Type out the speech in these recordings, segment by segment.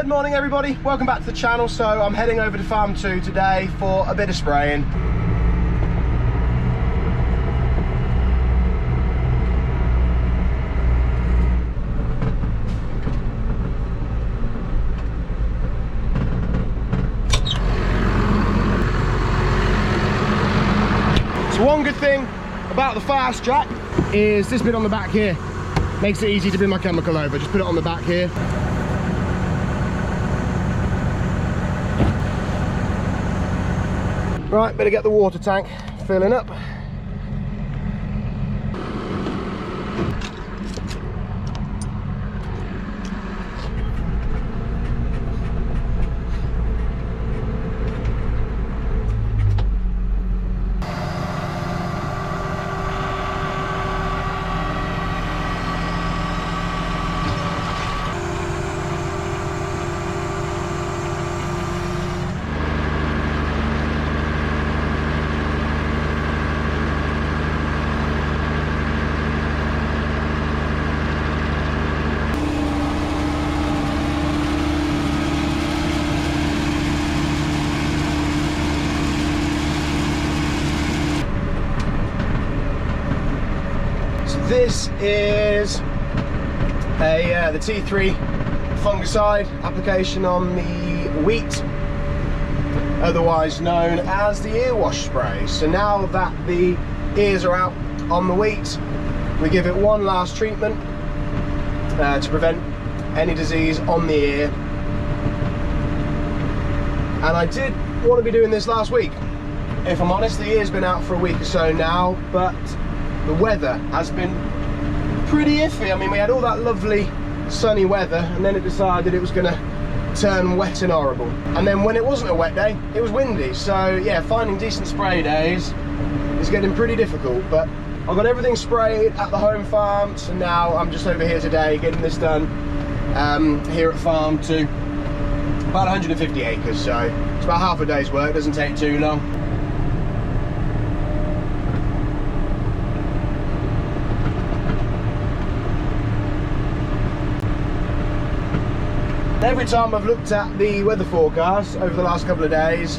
Good morning everybody, welcome back to the channel. So I'm heading over to Farm 2 today for a bit of spraying. So one good thing about the Fastrac is this bit on the back here. Makes it easy to bring my chemical over. Just put it on the back here. Right, better get the water tank filling up. This is the T3 fungicide application on the wheat, otherwise known as the ear wash spray. So now that the ears are out on the wheat, we give it one last treatment to prevent any disease on the ear. And I did want to be doing this last week. If I'm honest, the ear's been out for a week or so now, but the weather has been pretty iffy. I mean, we had all that lovely sunny weather and then it decided it was going to turn wet and horrible. And then when it wasn't a wet day, it was windy. So yeah, finding decent spray days is getting pretty difficult. But I've got everything sprayed at the home farm, so now I'm just over here today getting this done here at Farm 2. About 150 acres, so it's about half a day's work, doesn't take too long. Every time I've looked at the weather forecast over the last couple of days,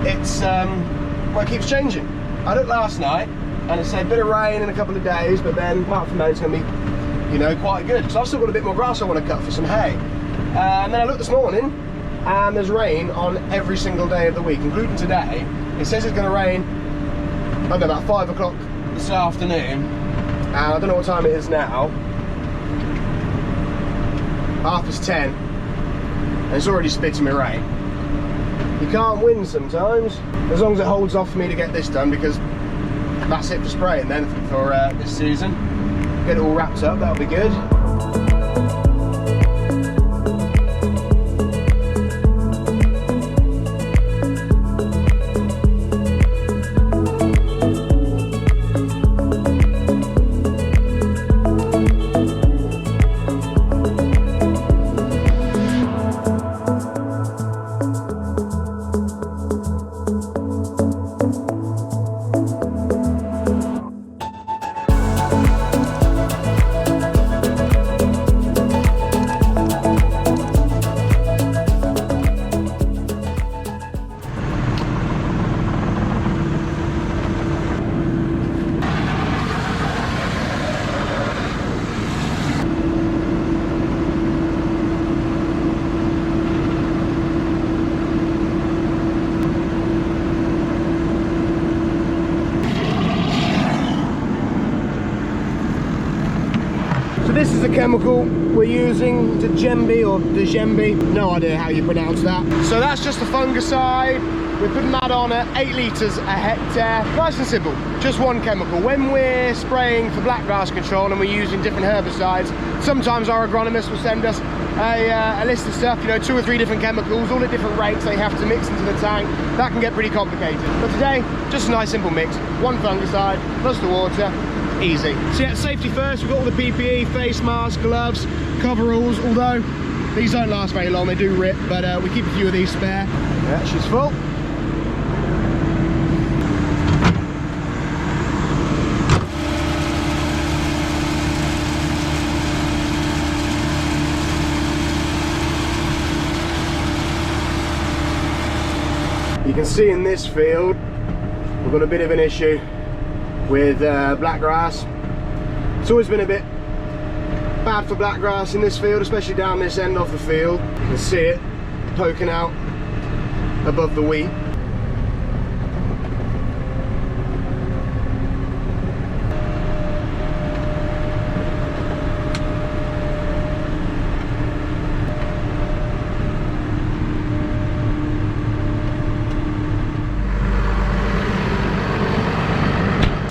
it's well, it keeps changing. I looked last night and it said a bit of rain in a couple of days, but then apart from that it's going to be, you know, quite good. So I've still got a bit more grass I want to cut for some hay. And then I looked this morning and there's rain on every single day of the week, including today. It says it's going to rain, I don't know, about 5 o'clock this afternoon. And I don't know what time it is now. 10:30. And it's already spitting me rain. You can't win sometimes, as long as it holds off for me to get this done, because that's it for spraying then for this season. Get it all wrapped up, that'll be good. This is the chemical we're using, Djembe or Djembe, no idea how you pronounce that. So that's just a fungicide. We're putting that on at 8 litres a hectare. Nice and simple, just one chemical. When we're spraying for blackgrass control and we're using different herbicides, sometimes our agronomist will send us a list of stuff, you know, 2 or 3 different chemicals, all at different rates they have to mix into the tank. That can get pretty complicated. But today, just a nice simple mix. One fungicide, plus the water, easy. So yeah, safety first, we've got all the PPE, face masks, gloves, coveralls, although these don't last very long, they do rip, but we keep a few of these spare. Yeah, she's full. can see in this field we've got a bit of an issue with black grass. It's always been a bit bad for black grass in this field, especially down this end of the field. You can see it poking out above the wheat.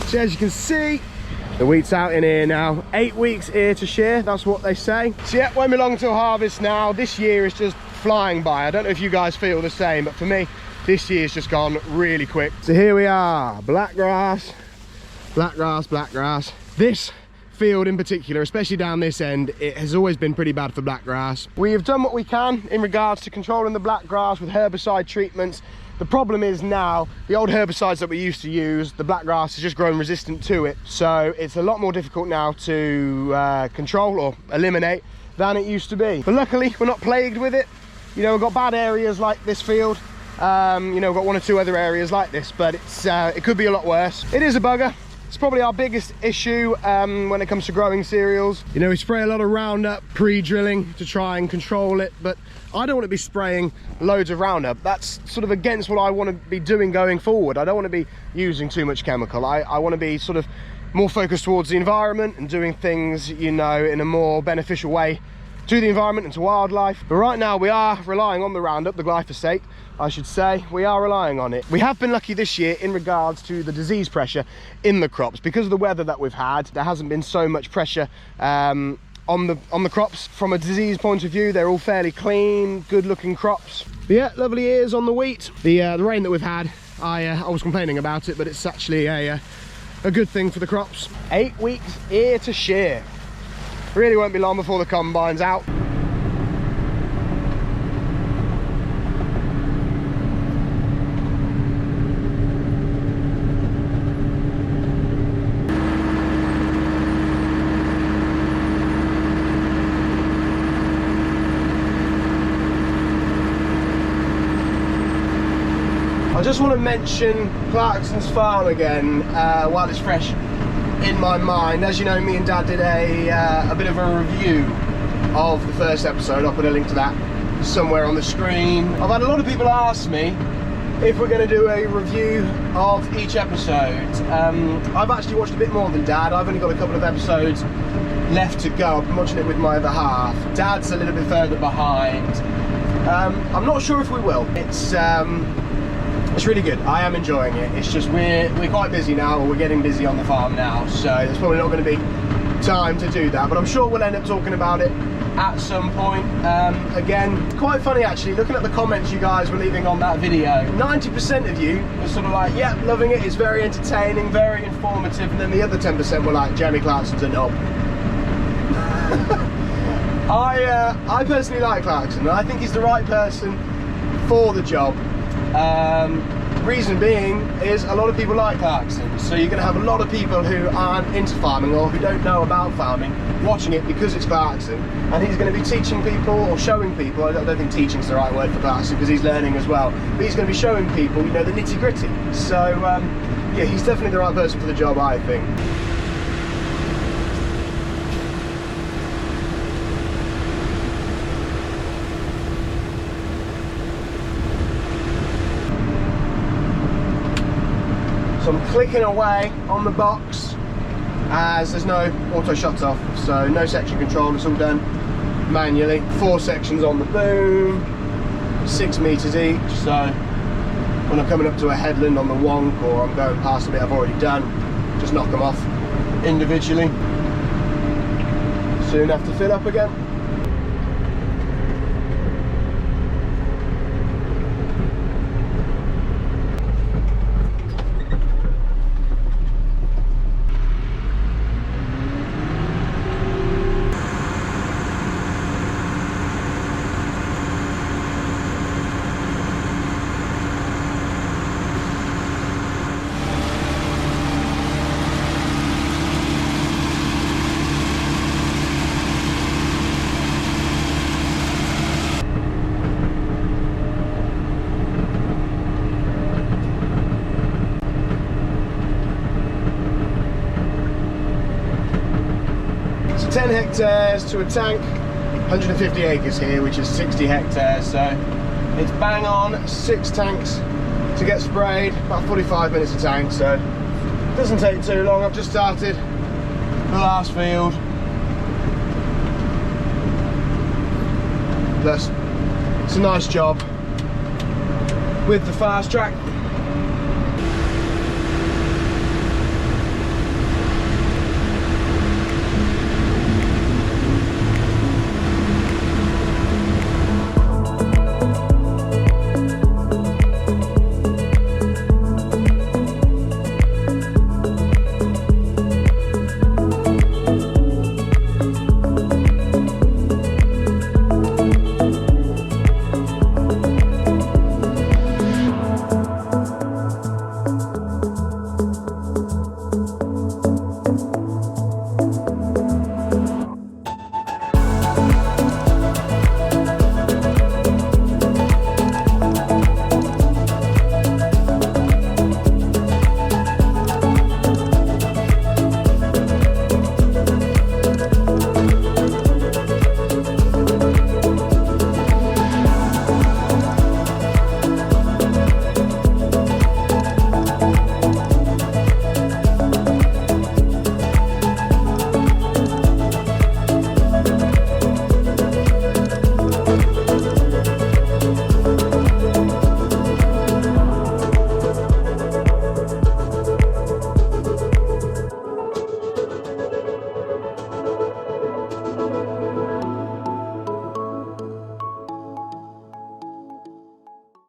So as you can see, the wheat's out in here now. 8 weeks ear to shear, that's what they say. So yeah, when we're along till harvest now, this year is just flying by. I don't know if you guys feel the same, but for me, this year's just gone really quick. So here we are, black grass, black grass, black grass. This field in particular, especially down this end, it has always been pretty bad for black grass. We have done what we can in regards to controlling the black grass with herbicide treatments. The problem is now, the old herbicides that we used to use, the black grass has just grown resistant to it. So it's a lot more difficult now to control or eliminate than it used to be. But luckily, we're not plagued with it. You know, we've got bad areas like this field. You know, we've got 1 or 2 other areas like this, but it could be a lot worse. It is a bugger. It's probably our biggest issue when it comes to growing cereals. You know, we spray a lot of Roundup pre-drilling to try and control it, but I don't want to be spraying loads of Roundup. That's sort of against what I want to be doing going forward. I don't want to be using too much chemical. I want to be sort of more focused towards the environment and doing things, you know, in a more beneficial way to the environment and to wildlife. But right now we are relying on the Roundup, the glyphosate, I should say. We are relying on it. We have been lucky this year in regards to the disease pressure in the crops. Because of the weather that we've had, there hasn't been so much pressure on the crops from a disease point of view. They're all fairly clean, good looking crops. But yeah, lovely ears on the wheat. The rain that we've had, I was complaining about it, but it's actually a good thing for the crops. 8 weeks ear to shear. Really won't be long before the combine's out. I just want to mention Clarkson's farm again while it's fresh in my mind. As you know, me and Dad did a bit of a review of the first episode. I'll put a link to that somewhere on the screen. I've had a lot of people ask me if we're going to do a review of each episode. I've actually watched a bit more than Dad. I've only got a couple of episodes left to go. I've been watching it with my other half. Dad's a little bit further behind. I'm not sure if we will. It's really good. I am enjoying it. It's just we're quite busy now, or we're getting busy on the farm now, so there's probably not going to be time to do that, but I'm sure we'll end up talking about it at some point. Again, quite funny actually, looking at the comments you guys were leaving on that video. 90% of you were sort of like, yeah, loving it, it's very entertaining, very informative, and then the other 10% were like, Jeremy Clarkson's a knob. I personally like Clarkson, and I think he's the right person for the job. Reason being is a lot of people like Clarkson, so you're going to have a lot of people who aren't into farming or who don't know about farming watching it because it's Clarkson, and he's going to be teaching people or showing people. I don't think teaching's the right word for Clarkson because he's learning as well, but he's going to be showing people, you know, the nitty-gritty. So yeah, he's definitely the right person for the job, I think. So I'm clicking away on the box as there's no auto shut off, so no section control, it's all done manually. 4 sections on the boom, 6 meters each, so when I'm coming up to a headland on the wonk or I'm going past a bit I've already done, just knock them off individually. Soon have to fill up again. 10 hectares to a tank, 150 acres here, which is 60 hectares, so it's bang on 6 tanks to get sprayed, about 45 minutes a tank, so it doesn't take too long. I've just started the last field. It's a nice job with the Fastrac.